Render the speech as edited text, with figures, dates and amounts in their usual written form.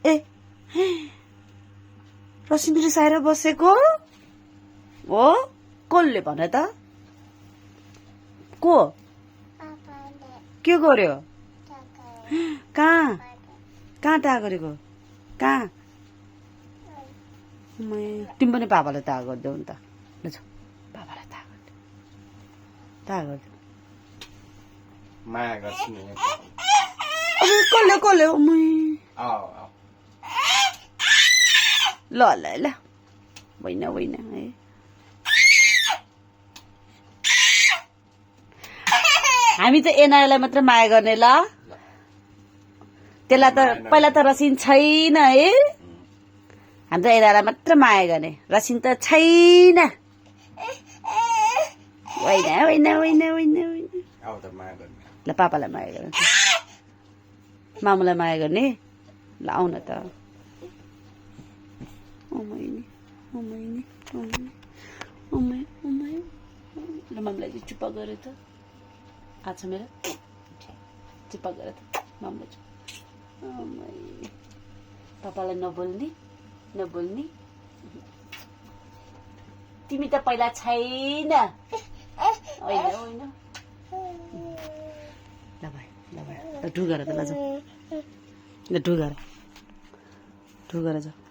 ए रसिन रिसाएर बसेको हो कसले भने त को के गर्यो कहाँ कहाँ ता गरेको कहाँ तिमी पनि बाबालाई ता गरिदेऊ नि त ल बाबालाई ता गरिदेऊ ता गरिदेऊ माया गर्छु नि कसले कसले आऊ ल ल ल होइन होइन है हामी त एनालाई मात्र माया गर्ने ल त्यसलाई त पहिला त रसिन छैन है हामी त एनालाई मात्र माया गर्ने रसिन त छैन होइन होइन होइन होइन आऊ त माया गर्ने ल पापालाई माया गर्ने मामुलाई माया गर्ने ल आउ न त ल मामलाई चाहिँ चुप्पा गरे त आज मेरो चुप्पा गरे त मामलाई पापालाई नबोल्ने नबोल्ने तिमी त पहिला छैन होइन होइन ल भाइ ल ढुगाएर त ल ढुगाएर ढुगाएर जाऊ